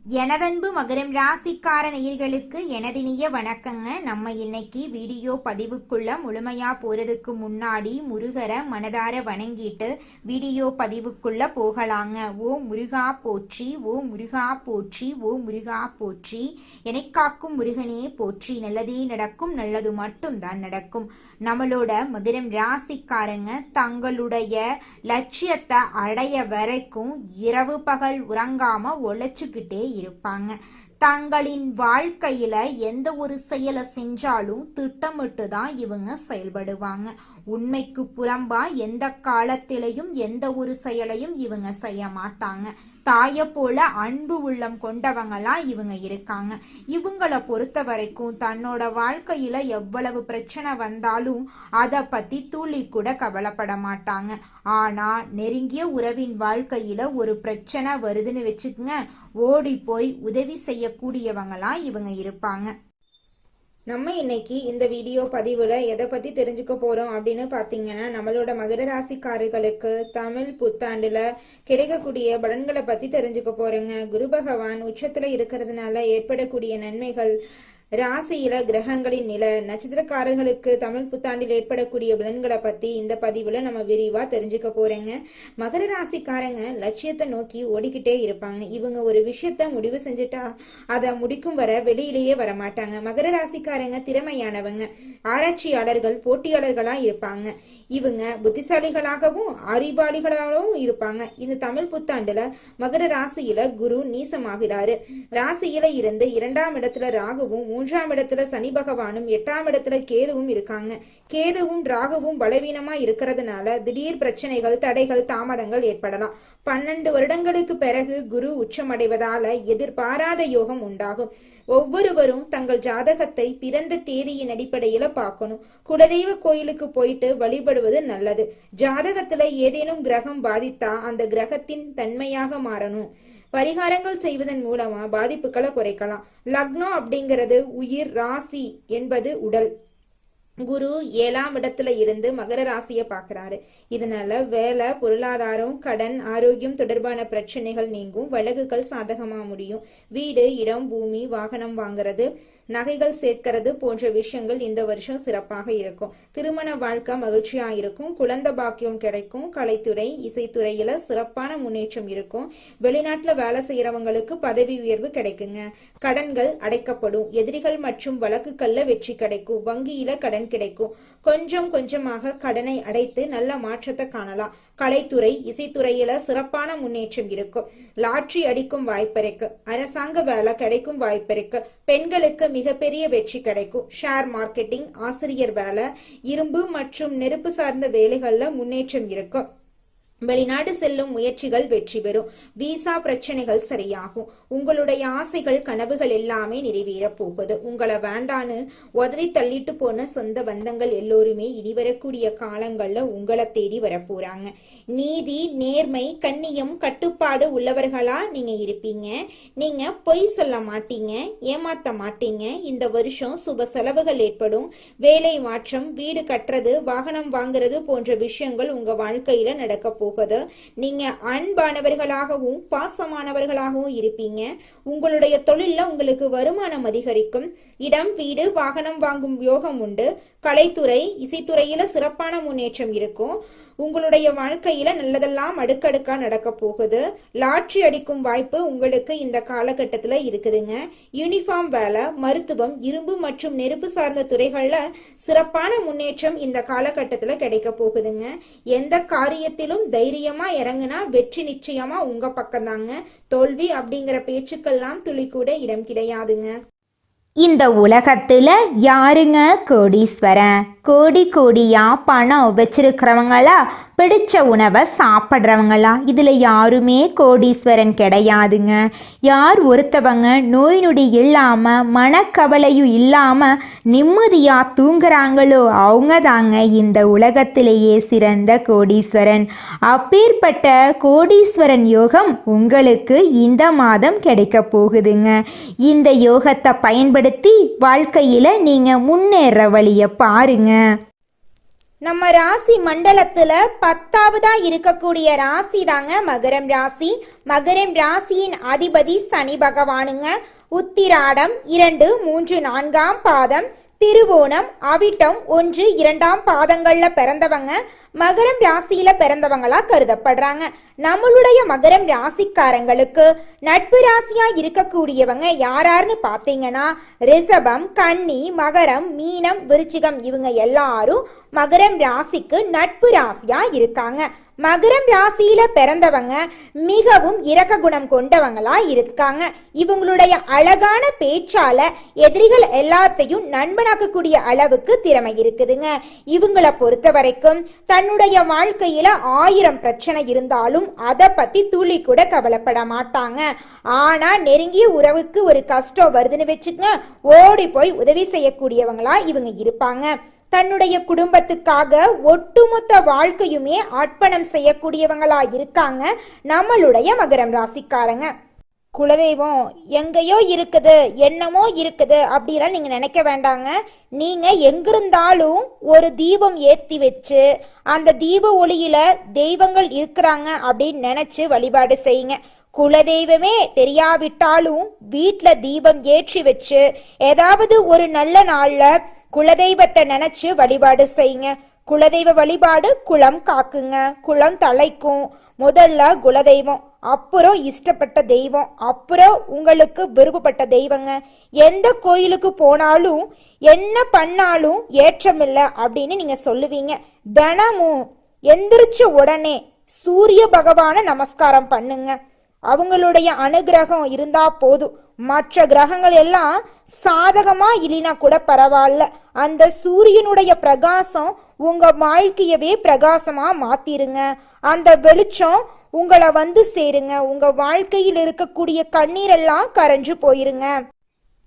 எனதன்பு மகரம் ராசிக்கார நேயர்களுக்கு எனதினிய வணக்கங்க. நம்ம இன்னைக்கு வீடியோ பதிவுக்குள்ள முழுமையா போறதுக்கு முன்னாடி முருகரை மனதார வணங்கிட்டு வீடியோ பதிவுக்குள்ள போகலாங்க. ஓ முருகா போற்றி, ஓ முருகா போற்றி, ஓ முருகா போற்றி, என்னை காக்கும் முருகனே போற்றி. நல்லதே நடக்கும், நல்லது மட்டும் தான் நடக்கும். நம்மளோட மகரம் ராசிக்காரங்க தங்களுடைய லட்சியத்தை அடைய வரைக்கும் இரவு பகல் உறங்காம உழைச்சுக்கிட்டே இருப்பாங்க. தங்களின் வாழ்க்கையில எந்த ஒரு செயலை செஞ்சாலும் திட்டமிட்டு தான் இவங்க செயல்படுவாங்க. உண்மைக்கு புறம்பா எந்த காலத்திலையும் எந்த ஒரு செயலையும் இவங்க செய்ய மாட்டாங்க. தாயை போல அன்பு உள்ளம் கொண்டவங்களா இவங்க இருக்காங்க. இவங்களை பொறுத்த வரைக்கும் தன்னோட வாழ்க்கையில எவ்வளவு பிரச்சனை வந்தாலும் அதை பத்தி துளி கூட கவலைப்பட மாட்டாங்க. ஆனா நெருங்கிய உறவின் வாழ்க்கையில ஒரு பிரச்சனை வருதுன்னு வச்சுக்கோங்க, ஓடி போய் உதவி செய்யக்கூடியவங்களா இவங்க இருப்பாங்க. நம்ம இன்னைக்கு இந்த வீடியோ பதிவுல எதை பத்தி தெரிஞ்சுக்க போறோம் அப்படின்னு பாத்தீங்கன்னா, நம்மளோட மகர ராசிக்காரர்களுக்கு தமிழ் புத்தாண்டுல கிடைக்கக்கூடிய பலன்களை பத்தி தெரிஞ்சுக்க போறோங்க. குரு பகவான் உச்சத்துல இருக்கிறதுனால ஏற்படக்கூடிய நன்மைகள், ராசியில கிரகங்களின் நிலை, நட்சத்திரக்காரர்களுக்கு தமிழ் புத்தாண்டில் ஏற்படக்கூடிய பலன்களை பத்தி இந்த பதிவுல நம்ம விரிவா தெரிஞ்சுக்க போறேங்க. மகர ராசிக்காரங்க லட்சியத்தை நோக்கி ஓடிக்கிட்டே இருப்பாங்க. இவங்க ஒரு விஷயத்த முடிவு செஞ்சுட்டா அதை முடிக்கும் வர வெளியிலேயே வரமாட்டாங்க. மகர ராசிக்காரங்க திறமையானவங்க, ஆராய்ச்சியாளர்கள், போட்டியாளர்களா இருப்பாங்க. இவங்க புத்திசாலிகளாகவும் அறிவாளிகளாகவும் இருப்பாங்க. இந்த தமிழ் புத்தாண்டுல மகர ராசியில குரு நீசமாகிறாரு. ராசியில இருந்து 2ஆம் இடத்துல ராகுவும், 3ஆம் இடத்துல சனி பகவானும், 8ஆம் இடத்துல கேதுவும் இருக்காங்க. கேதுவும் ராகுவும் பலவீனமா இருக்கிறதுனால திடீர் பிரச்சனைகள், தடைகள், தாமதங்கள் ஏற்படலாம். 12 வருடங்களுக்கு பிறகு குரு உச்சமடைவதால எதிர்பாராத யோகம் உண்டாகும். ஒவ்வொருவரும் தங்கள் ஜாதகத்தை பிறந்த தேதியின் அடிப்படையில பார்க்கணும். குலதெய்வ கோயிலுக்கு போயிட்டு வழிபடுவது நல்லது. ஜாதகத்துல ஏதேனும் கிரகம் பாதித்தா அந்த கிரகத்தின் தன்மையாக மாறணும். பரிகாரங்கள் செய்வதன் மூலமா பாதிப்புகளை குறைக்கலாம். லக்னம் அப்படிங்கிறது உயிர், ராசி என்பது உடல். குரு 7ஆம் இடத்துல இருந்து மகர ராசியை பாக்குறாரு. இதனால வேலை, பொருளாதாரம், கடன், ஆரோக்கியம் தொடர்பான பிரச்சனைகள் நீங்கும். வழக்குகள் சாதகமா முடியும். வீடு, இடம், பூமி, வாகனம் வாங்குறது, நகைகள் சேர்க்கிறது போன்ற விஷயங்கள் இந்த வருஷம் சிறப்பாக இருக்கும். திருமண வாழ்க்கை மகிழ்ச்சியா இருக்கும். குழந்தை பாக்கியம் கிடைக்கும். கலைத்துறை, இசைத்துறையில சிறப்பான முன்னேற்றம் இருக்கும். வெளிநாட்டுல வேலை செய்யறவங்களுக்கு பதவி உயர்வு கிடைக்குங்க. கடன்கள் அடைக்கப்படும். எதிரிகள் மற்றும் வழக்குகள்ல வெற்றி கிடைக்கும். வங்கியில கடன் கிடைக்கும். கொஞ்சம் கொஞ்சமாக கடனை அடைத்து நல்ல மாற்றத்தை காணலாம். கலைத்துறை, இசைத்துறையில சிறப்பான முன்னேற்றம் இருக்கும். லாட்ரி அடிக்கும் வாய்ப்பிருக்கு. அரசாங்க வேலை கிடைக்கும் வாய்ப்பிருக்கு. பெண்களுக்கு மிகப்பெரிய வெற்றி கிடைக்கும். ஷேர் மார்க்கெட்டிங், ஆசிரியர் வேலை, இரும்பு மற்றும் நெருப்பு சார்ந்த வேலைகள்ல முன்னேற்றம் இருக்கும். வெளிநாடு செல்லும் முயற்சிகள் வெற்றி பெறும். விசா பிரச்சனைகள் சரியாகும். உங்களுடைய ஆசைகள், கனவுகள் எல்லாமே நிறைவேற போகுது. உங்களை வேண்டான்னு உதறி தள்ளிட்டு போன சொந்த பந்தங்கள் எல்லோருமே இனி வரக்கூடிய காலங்கள்ல உங்களை தேடி வரப்போறாங்க. நீதி, நேர்மை, கண்ணியம், கட்டுப்பாடு உள்ளவர்களா நீங்க இருப்பீங்க. நீங்க பொய் சொல்ல மாட்டீங்க, ஏமாத்த மாட்டீங்க. இந்த வருஷம் சுப செலவுகள் ஏற்படும். வேலை மாற்றம், வீடு கட்டுறது, வாகனம் வாங்குறது போன்ற விஷயங்கள் உங்க வாழ்க்கையில நடக்க போகுது. நீங்க அன்பானவர்களாகவும் பாசமானவர்களாகவும் இருப்பீங்க. உங்களுடைய தொழில்ல உங்களுக்கு வருமானம் அதிகரிக்கும். இடம், வீடு, வாகனம் வாங்கும் யோகம் உண்டு. கலைத்துறை, இசைத்துறையில சிறப்பான முன்னேற்றம் இருக்கும். உங்களுடைய வாழ்க்கையில நல்லதெல்லாம் அடுக்கடுக்கா நடக்க போகுது. லாட்ரி அடிக்கும் வாய்ப்பு உங்களுக்கு இந்த காலகட்டத்துல இருக்குதுங்க. யூனிஃபார்ம் வேலை, மருத்துவம், இரும்பு மற்றும் நெருப்பு சார்ந்த துறைகள்ல சிறப்பான முன்னேற்றம் இந்த காலகட்டத்துல கிடைக்க போகுதுங்க. எந்த காரியத்திலும் தைரியமா இறங்குனா வெற்றி நிச்சயமா உங்க பக்கம்தாங்க. தோல்வி அப்படிங்கிற பேச்சுக்கெல்லாம் துளி கூட இடம் கிடையாதுங்க. இந்த உலகத்துல யாருங்க கோடீஸ்வரன்? கோடி கோடியா பணம் வச்சிருக்கிறவங்களா, பிடிச்ச உணவை சாப்பிட்றவங்களா? இதில் யாருமே கோடீஸ்வரன் கிடையாதுங்க. யார் ஒருத்தவங்க நோய் நொடி இல்லாமல், மனக்கவலையும் இல்லாமல் நிம்மதியாக தூங்குறாங்களோ அவங்க தாங்க இந்த உலகத்திலேயே சிறந்த கோடீஸ்வரன். அப்பேற்பட்ட கோடீஸ்வரன் யோகம் உங்களுக்கு இந்த மாதம் கிடைக்க போகுதுங்க. இந்த யோகத்தை பயன்படுத்தி வாழ்க்கையில் நீங்கள் முன்னேற வழியை பாருங்க. நம்ம ராசி மண்டலத்துல 10வதா இருக்கக்கூடிய ராசி தாங்க மகரம் ராசி. மகரம் ராசியின் அதிபதி சனி பகவானுங்க. உத்திராடம் 2, 3, 4ஆம் பாதம், திருவோணம், அவிட்டம் 1, 2ஆம் பாதங்கள்ல பிறந்தவங்க மகரம் ராசியில பிறந்தவங்களா கருதப்படுறாங்க. நம்மளுடைய மகரம் ராசிக்காரங்களுக்கு நட்பு ராசியா இருக்கக்கூடியவங்க யாராருன்னு பாத்தீங்கன்னா ரிஷபம், கன்னி, மகரம், மீனம், விருச்சிகம் இவங்க எல்லாரும் மகரம் ராசிக்கு நட்பு ராசியா இருக்காங்க. மகரம் ராசியில பிறந்தவங்க மிகவும் இரக்க குணம் கொண்டவங்களா இருக்காங்க. இவங்களுடைய அழகான பேச்சால எதிரிகள் எல்லாத்தையும் நண்பனாக்கக்கூடிய அளவுக்கு திறமை இருக்குதுங்க. இவங்களை பொறுத்த வரைக்கும் தன்னுடைய வாழ்க்கையில 1000 பிரச்சனை இருந்தாலும் அதை பத்தி துளி கூட கவலைப்பட மாட்டாங்க. ஆனா நெருங்கிய உறவுக்கு ஒரு கஷ்டம் வருதுன்னு வச்சுக்கங்க, ஓடி போய் உதவி செய்யக்கூடியவங்களா இவங்க இருப்பாங்க. தன்னுடைய குடும்பத்துக்காக ஒட்டுமொத்த வாழ்க்கையுமே அர்ப்பணம் செய்யக்கூடியவங்களா இருக்காங்க நம்மளுடைய மகரம் ராசிக்காரங்க. குலதெய்வம் எங்கேயோ இருக்குது, என்னமோ இருக்குது அப்படிலாம் நீங்க நினைக்க வேண்டாங்க. நீங்க எங்கிருந்தாலும் ஒரு தீபம் ஏற்றி வச்சு அந்த தீப ஒளியில தெய்வங்கள் இருக்கிறாங்க அப்படின்னு நினைச்சு வழிபாடு செய்யுங்க. குலதெய்வமே தெரியாவிட்டாலும் வீட்டுல தீபம் ஏற்றி வச்சு ஏதாவது ஒரு நல்ல நாள்ல குலதெய்வத்தை நினைச்சு வழிபாடு செய்யுங்க. குலதெய்வ வழிபாடு குலம் காக்குங்க, குலம் தலைக்கும். முதல்ல குலதெய்வம், அப்புறம் இஷ்டப்பட்ட தெய்வம், அப்புறம் உங்களுக்கு விருப்பப்பட்ட தெய்வங்க. எந்த கோயிலுக்கு போனாலும் என்ன பண்ணாலும் ஏற்றமில்லை அப்படின்னு நீங்க சொல்லுவீங்க. தினமும் எந்திரிச்ச உடனே சூரிய பகவான நமஸ்காரம் பண்ணுங்க. அவங்களுடைய அனுகிரகம் இருந்தா போதும். மற்ற கிரகங்கள் எல்லாம் சாதகமா இல்லைனா கூட பரவாயில்ல, அந்த சூரியனுடைய பிரகாசம் உங்க வாழ்க்கையவே பிரகாசமா மாத்திருங்க. அந்த வெளிச்சம் உங்களை வந்து சேருங்க. உங்க வாழ்க்கையில் இருக்கக்கூடிய கண்ணீரெல்லாம் கரைஞ்சு போயிருங்க.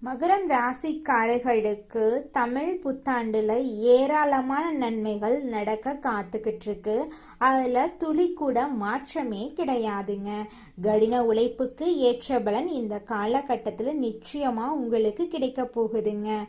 மகரம் ராசிக்காரர்களுக்கு தமிழ் புத்தாண்டுல ஏராளமான நன்மைகள் நடக்க காத்துக்கிட்டு இருக்கு. அதுல துளி கூட மாற்றமே கிடையாதுங்க. கடின உழைப்புக்கு ஏற்ற பலன் இந்த காலகட்டத்துல நிச்சயமா உங்களுக்கு கிடைக்க போகுதுங்க.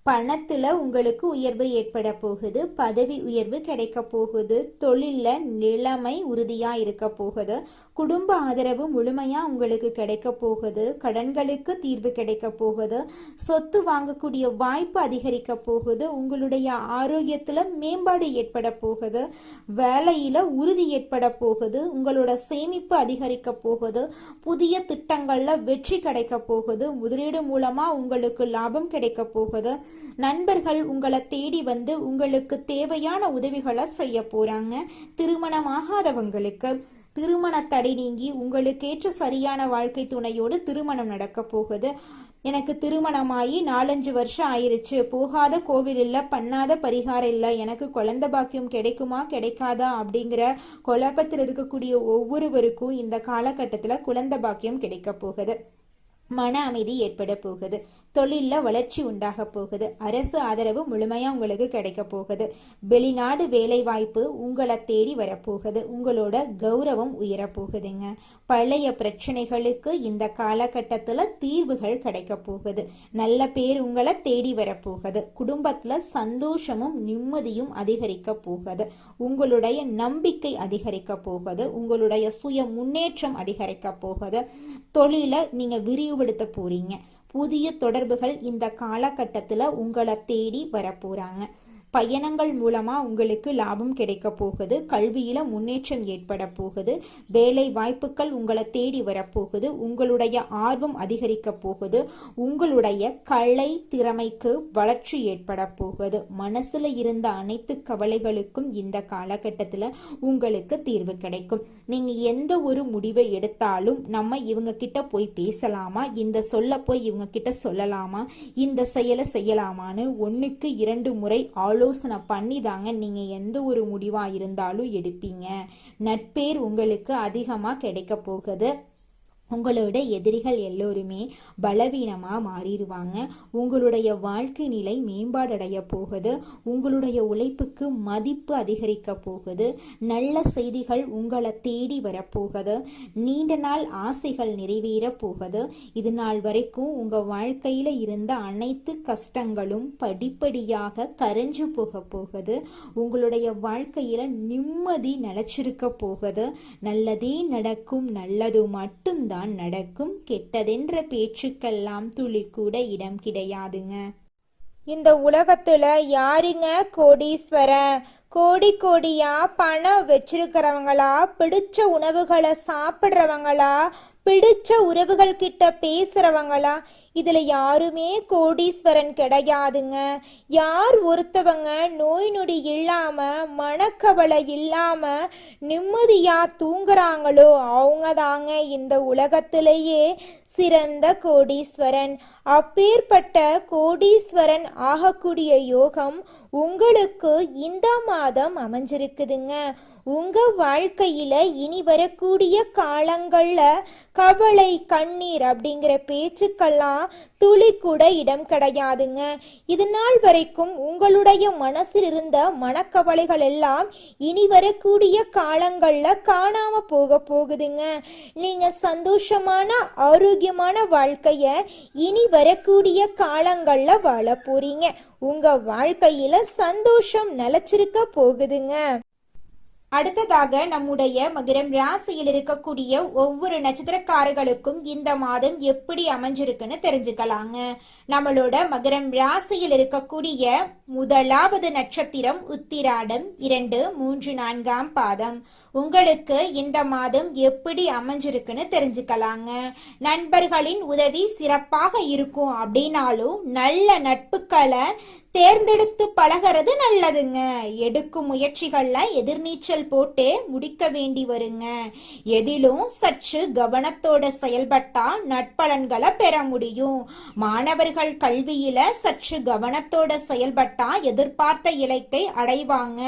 பணத்துல உங்களுக்கு உயர்வு ஏற்பட போகுது, பதவி உயர்வு கிடைக்க போகுது, தொழில்ல நிலைமை உறுதியா இருக்க போகுது, குடும்ப ஆதரவு முழுமையா உங்களுக்கு கிடைக்க போகுது, கடன்களுக்கு தீர்வு கிடைக்க போகுது, சொத்து வாங்கக்கூடிய வாய்ப்பு அதிகரிக்க போகுது, உங்களுடைய ஆரோக்கியத்துல மேம்பாடு ஏற்பட போகுது, வேலையில உறுதி ஏற்பட போகுது, உங்களோட சேமிப்பு அதிகரிக்க போகுது, புதிய திட்டங்கள்ல வெற்றி கிடைக்க போகுது, முதலீடு மூலமா உங்களுக்கு லாபம் கிடைக்க போகுது, நண்பர்கள் உங்களை தேடி வந்து உங்களுக்கு தேவையான உதவிகளை செய்ய போறாங்க. திருமணமாகாதவங்களுக்கு திருமண தடை நீங்கி உங்களுக்கேற்ற சரியான வாழ்க்கை துணையோடு திருமணம் நடக்க போகுது. எனக்கு திருமணமாகி 4-5 வருஷம் ஆயிருச்சு, போகாத கோவில் இல்லை, பண்ணாத பரிகாரம் இல்லை, எனக்கு குழந்தை பாக்கியம் கிடைக்குமா கிடைக்காதா அப்படிங்கிற குழப்பத்தில் இருக்கக்கூடிய ஒவ்வொருவருக்கும் இந்த காலகட்டத்தில் குழந்தை பாக்கியம் கிடைக்க போகுது. மன அமைதி ஏற்பட போகுது, தொழிலில் வளர்ச்சி உண்டாக போகுது, அரசு ஆதரவு முழுமையா உங்களுக்கு கிடைக்க போகுது, வெளிநாடு வேலை வாய்ப்பு உங்களை தேடி வரப்போகுது, உங்களோட கௌரவம் உயரப்போகுதுங்க. பழைய பிரச்சனைகளுக்கு இந்த காலகட்டத்தில் தீர்வுகள் கிடைக்க போகுது, நல்ல பேர் உங்களை தேடி வரப்போகுது, குடும்பத்தில் சந்தோஷமும் நிம்மதியும் அதிகரிக்க போகுது, உங்களுடைய நம்பிக்கை அதிகரிக்க போகுது, உங்களுடைய சுய முன்னேற்றம் அதிகரிக்க போகுது, தொழில நீங்க விரிவுபடுத்த போறீங்க. புதிய தொடர்புகள் இந்த காலகட்டத்தில் உங்களை தேடி வரப்போறாங்க. பயணங்கள் மூலமா உங்களுக்கு லாபம் கிடைக்க போகுது, கல்வியில முன்னேற்றம் ஏற்பட போகுது, வேலை வாய்ப்புகள் உங்களை தேடி வரப்போகுது, உங்களுடைய ஆர்வம் அதிகரிக்க போகுது, உங்களுடைய கலை திறமைக்கு வளர்ச்சி ஏற்பட போகுது. மனசுல இருந்த அனைத்து கவலைகளுக்கும் இந்த காலகட்டத்தில் உங்களுக்கு தீர்வு கிடைக்கும். நீங்க எந்த ஒரு முடிவை எடுத்தாலும் நம்ம இவங்க கிட்ட போய் பேசலாமா, இந்த சொல்ல போய் இவங்க கிட்ட சொல்லலாமா, இந்த செயலை செய்யலாமான்னு 1க்கு 2 முறை ஆலோசனை பண்ணி தாங்க நீங்க எந்த ஒரு முடிவா இருந்தாலும் எடுப்பீங்க. நட்பேர் உங்களுக்கு அதிகமா கிடைக்க போகுது. உங்களோட எதிரிகள் எல்லோருமே பலவீனமாக மாறிடுவாங்க. உங்களுடைய வாழ்க்கை நிலை மேம்பாடடைய போகுது. உங்களுடைய உழைப்புக்கு மதிப்பு அதிகரிக்க போகுது. நல்ல செய்திகள் உங்களை தேடி வரப்போகுது. நீண்ட நாள் ஆசைகள் நிறைவேற போகுது. இது நாள் வரைக்கும் உங்கள் வாழ்க்கையில் இருந்த அனைத்து கஷ்டங்களும் படிப்படியாக கரைஞ்சு போகுது. உங்களுடைய வாழ்க்கையில் நிம்மதி நிலச்சிருக்க போகுது. நல்லதே நடக்கும், நல்லது மட்டும்தான் நடக்கும். கெட்டதென்ற பேச்சுக்கெல்லாம் துளி கூட இடம் கிடையாதுங்க. இந்த உலகத்துல யாருங்க கோடீஸ்வரன்? கோடி கோடியா பணம் வச்சிருக்கிறவங்களா, பிடிச்ச உணவுகளை சாப்பிட்றவங்களா, பிடிச்ச உறவுகள் கிட்ட பேசுறவங்களா? இதுல யாருமே கோடீஸ்வரன் கிடையாதுங்க. யார் ஒருத்தவங்க நோய் நொடி இல்லாம, மனக்கவலை இல்லாம நிம்மதியா தூங்குறாங்களோ அவங்க தாங்க இந்த உலகத்திலேயே சிறந்த கோடீஸ்வரன். அப்பேற்பட்ட கோடீஸ்வரன் ஆகக்கூடிய யோகம் உங்களுக்கு இந்த மாதம் அமைஞ்சிருக்குதுங்க. உங்க வாழ்க்கையில இனி வரக்கூடிய காலங்கள்ல கவலை, கண்ணீர் அப்படிங்கிற பேச்சுக்கெல்லாம் துளி கூட இடம் கிடையாதுங்க. இது நாள் வரைக்கும் உங்களுடைய மனசில் இருந்த மனக்கவலைகள் எல்லாம் இனி வரக்கூடிய காலங்கள்ல காணாம போகுதுங்க. நீங்க சந்தோஷமான ஆரோக்கியமான வாழ்க்கைய இனி வரக்கூடிய காலங்கள்ல வாழ போறீங்க. உங்க வாழ்க்கையில சந்தோஷம் நிலைச்சிருக்க போகுதுங்க. அடுத்ததாக நம்முடைய மகரம் ராசியில் இருக்கக்கூடிய ஒவ்வொரு நட்சத்திரக்காரர்களுக்கும் இந்த மாதம் எப்படி அமைஞ்சிருக்குன்னு தெரிஞ்சுக்கலாங்க. நம்மளோட மகரம் ராசியில் இருக்கக்கூடிய முதலாவது நட்சத்திரம் உத்திராடம் 2, 3, 4ஆம் பாதம். உங்களுக்கு இந்த மாதம் எப்படி அமைஞ்சிருக்குன்னு தெரிஞ்சுக்கலாங்க. நண்பர்களின் உதவி சிறப்பாக இருக்கும் அப்படின்னாலும் நல்ல நட்புகளை தேர்ந்தெடுத்து பழகிறது நல்லதுங்க. எடுக்கும் முயற்சிகள்ல எதிர்நீச்சல் போட்டு முடிக்க வேண்டி வருங்க. எதிலும் சற்று கவனத்தோட செயல்பட்டா நட்பலன்களை பெற முடியும். மாணவர்கள் கல்வியில சற்று கவனத்தோட செயல்பட்டா எதிர்பார்த்த இலக்கை அடைவாங்க.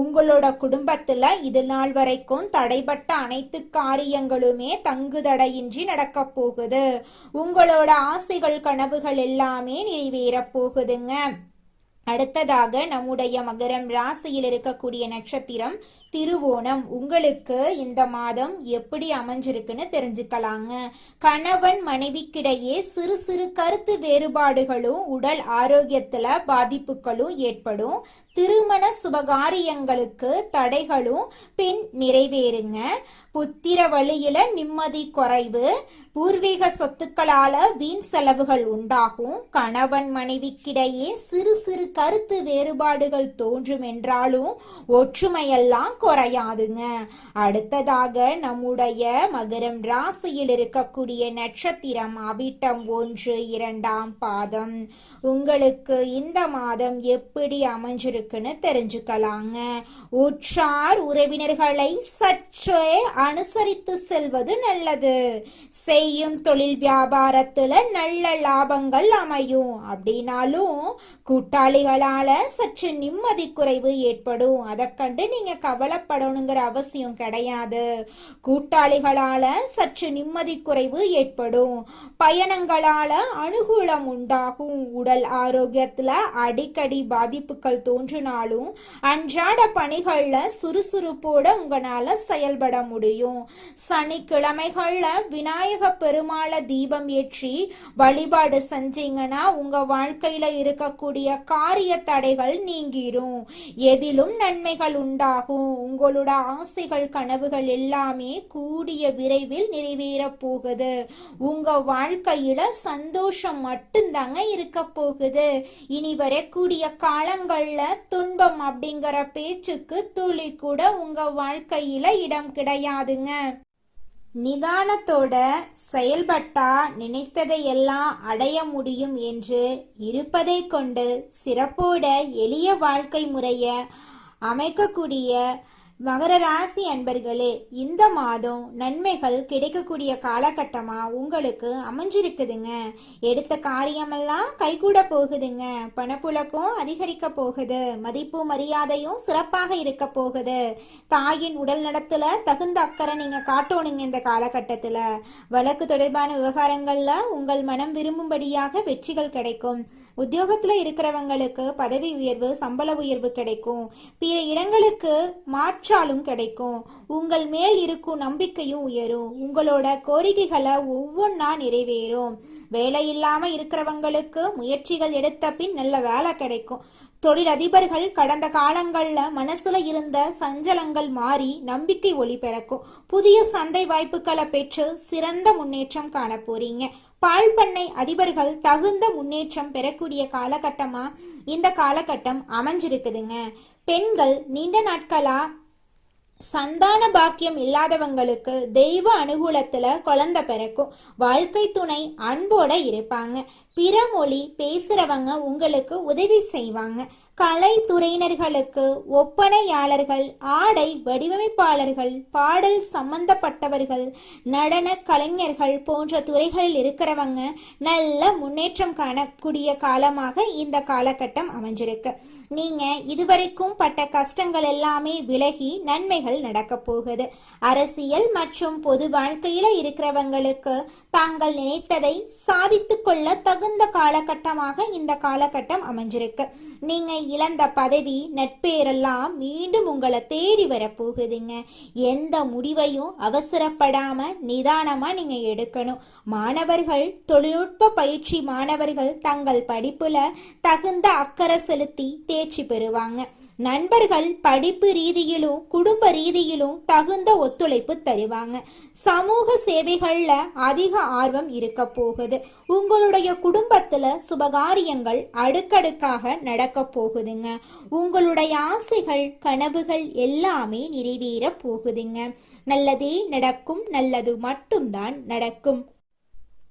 உங்களோட குடும்பத்துல இது நாள் வரைக்கும் தடைபட்ட அனைத்து காரியங்களுமே தங்குதடையின்றி நடக்க போகுது. உங்களோட ஆசைகள், கனவுகள் எல்லாமே நிறைவேற போகுதுங்க. அடுத்ததாக நம்முடைய மகரம் ராசியில் இருக்கக்கூடிய நட்சத்திரம் திருவோணம். உங்களுக்கு இந்த மாதம் எப்படி அமைஞ்சிருக்குன்னு தெரிஞ்சுக்கலாங்க. கணவன் மனைவிக்கிடையே சிறு சிறு கருத்து வேறுபாடுகளும் உடல் ஆரோக்கியத்துல பாதிப்புகளும் ஏற்படும். திருமண சுபகாரியங்களுக்கு தடைகளும் பின் நிறைவேறுங்க. புத்திர வழியில நிம்மதி குறைவு. பூர்வீக சொத்துக்களால வீண் செலவுகள் உண்டாகும். கணவன் மனைவிக்கிடையே சிறு சிறு கருத்து வேறுபாடுகள் தோன்றும் என்றாலும் ஒற்றுமையெல்லாம் குறையாதுங்க. அடுத்ததாக நம்முடைய மகரம் ராசியில் இருக்கக்கூடிய நட்சத்திரம் அவிட்டம் 1, 2ஆம் பாதம். உங்களுக்கு இந்த மாதம் எப்படி அமைஞ்சிருக்குன்னு தெரிஞ்சுக்கலாங்க. உற்றார் உறவினர்களை சற்றே அனுசரித்து செல்வது நல்லது. செய்யும் தொழில் வியாபாரத்துல நல்ல லாபங்கள் அமையும். அப்படின்னாலும் கூட்டாளிகளால சற்று நிம்மதி குறைவு ஏற்படும். அதை கண்டு நீங்க கவலைப்படணுங்கிற அவசியம் கிடையாது. கூட்டாளிகளால சற்று நிம்மதி குறைவு ஏற்படும். பயணங்களால அனுகூலம் உண்டாகும். உடல் ஆரோக்கியத்துல அடிக்கடி பாதிப்புகள் தோன்றினாலும் அன்றாட பணிகள்ல சுறுசுறுப்போட உங்களால செயல்பட முடியும். சனிக்கிழமைகள்ல விநாயக பெருமாளை தீபம் ஏற்றி வழிபாடு செஞ்சீங்கன்னா உங்க வாழ்க்கையில இருக்கக்கூடிய காரிய தடைகள் நீங்கிரும். எதிலும் நன்மைகள் உண்டாகும். உங்களோட ஆசைகள், கனவுகள் எல்லாமே கூடிய விரைவில் நிறைவேற போகுது. உங்க வாழ்க்கையில சந்தோஷம் மட்டும்தாங்க இருக்க போகுது. இனி வரக்கூடிய காலங்கள்ல துன்பம் அப்படிங்கிற பேச்சுக்கு துளி கூட உங்க வாழ்க்கையில இடம் கிடையாதுங்க. நிதானத்தோட செயல்பட்டா நினைத்ததையெல்லாம் அடைய முடியும் என்று இருப்பதை கொண்டு சிறப்போட எளிய வாழ்க்கை முறைய அமைக்கக்கூடிய மகர ராசி அன்பர்களே, இந்த மாதம் நன்மைகள் கிடைக்கக்கூடிய காலகட்டமா உங்களுக்கு அமைஞ்சிருக்குதுங்க. எடுத்த காரியமெல்லாம் கைகூட போகுதுங்க. பணப்புழக்கம் அதிகரிக்க போகுது. மதிப்பு மரியாதையும் சிறப்பாக இருக்க போகுது. தாயின் உடல் நலத்துல தகுந்த அக்கறை நீங்க காட்டணுங்க. இந்த காலகட்டத்துல வழக்கு தொடர்பான விவகாரங்கள்ல உங்கள் மனம் விரும்பும்படியாக வெற்றிகள் கிடைக்கும். உத்தியோகத்துல இருக்கிறவங்களுக்கு பதவி உயர்வு, சம்பள உயர்வு கிடைக்கும். பிற இடங்களுக்கு மாற்றாலும் கிடைக்கும். உங்கள் மேல் இருக்கும் நம்பிக்கையும் உயரும். உங்களோட கோரிக்கைகளை ஒவ்வொன்றா நிறைவேறும். வேலை இல்லாம இருக்கிறவங்களுக்கு முயற்சிகள் எடுத்த பின் நல்ல வேலை கிடைக்கும். தொழிலதிபர்கள் கடந்த காலங்கள்ல மனசுல இருந்த சஞ்சலங்கள் மாறி நம்பிக்கை ஒளி பிறக்கும். புதிய சந்தை வாய்ப்புகளை பெற்று சிறந்த முன்னேற்றம் காண போறீங்க. பால் பண்ணை அதிபர்கள் தகுந்த முன்னேற்றம் பெறக்கூடிய காலகட்டமா இந்த காலகட்டம் அமைஞ்சிருக்குதுங்க. பெண்கள் நீண்ட நாட்களா சந்தான பாக்கியம் இல்லாதவங்களுக்கு தெய்வ அனுகூலத்துல குழந்தை பிறக்கும். வாழ்க்கை துணை அன்போட இருப்பாங்க. பிற மொழி பேசுறவங்க உங்களுக்கு உதவி செய்வாங்க. கலைத்துறையினர்களுக்கு ஒப்பனையாளர்கள், ஆடை வடிவமைப்பாளர்கள், பாடல் சம்பந்தப்பட்டவர்கள், நடன கலைஞர்கள் போன்ற துறைகளில் இருக்கிறவங்க நல்ல முன்னேற்றம் காணக்கூடிய காலமாக இந்த காலகட்டம் அமைஞ்சிருக்கு. நீங்க இதுவரைக்கும் பட்ட கஷ்டங்கள் எல்லாமே விலகி நன்மைகள் நடக்க போகுது. அரசியல் மற்றும் பொது வாழ்க்கையில இருக்கிறவங்களுக்கு தாங்கள் நினைத்ததை சாதித்து கொள்ள தகுந்த காலகட்டமாக இந்த காலகட்டம் அமைஞ்சிருக்கு. நீங்க இழந்த பதவி, நட்பேரெல்லாம் மீண்டும் உங்களை தேடி வரப்போகுதுங்க. எந்த முடிவையும் அவசரப்படாம நிதானமா நீங்க எடுக்கணும். மாணவர்கள், தொழில்நுட்ப பயிற்சி மாணவர்கள் தங்கள் படிப்புல தகுந்த அக்கறை செலுத்தி தேர்ச்சி பெறுவாங்க. நண்பர்கள் படிப்பு ரீதியிலும் குடும்ப ரீதியிலும் தகுந்த ஒத்துழைப்பு தருவாங்க. சமூக சேவைகள்ல அதிக ஆர்வம் இருக்க போகுது. உங்களுடைய குடும்பத்துல சுபகாரியங்கள் அடுக்கடுக்காக நடக்க போகுதுங்க. உங்களுடைய ஆசைகள், கனவுகள் எல்லாமே நிறைவேற போகுதுங்க. நல்லதே நடக்கும். நல்லது மட்டும்தான் நடக்கும்.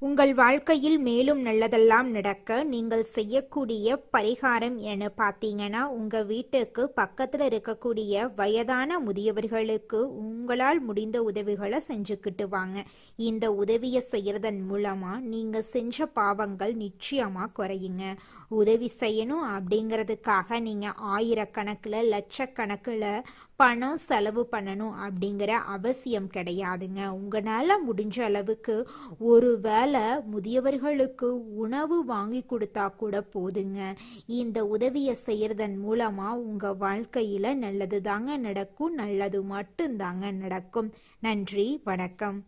உங்கள் வாழ்க்கையில் மேலும் நல்லதெல்லாம் நடக்க நீங்கள் செய்யக்கூடிய பரிகாரம் என பார்த்தீங்கன்னா, உங்கள் வீட்டுக்கு பக்கத்தில் இருக்கக்கூடிய வயதான முதியவர்களுக்கு உங்களால் முடிந்த உதவிகளை செஞ்சுக்கிட்டு வாங்க. இந்த உதவியை செய்கிறதன் மூலமாக நீங்கள் செஞ்ச பாவங்கள் நிச்சயமாக குறையுங்க. உதவி செய்யணும் அப்படிங்கிறதுக்காக நீங்கள் ஆயிரக்கணக்கில் லட்சக்கணக்கில் பணம் செலவு பண்ணணும் அப்படிங்கிற அவசியம் கிடையாதுங்க. உங்களால் முடிஞ்ச அளவுக்கு ஒரு வேளை முதியவர்களுக்கு உணவு வாங்கி கொடுத்தா கூட போதுங்க. இந்த உதவியை செய்யறதன் மூலமாக உங்கள் வாழ்க்கையில் நல்லது தாங்க நடக்கும். நல்லது மட்டும்தாங்க நடக்கும். நன்றி, வணக்கம்.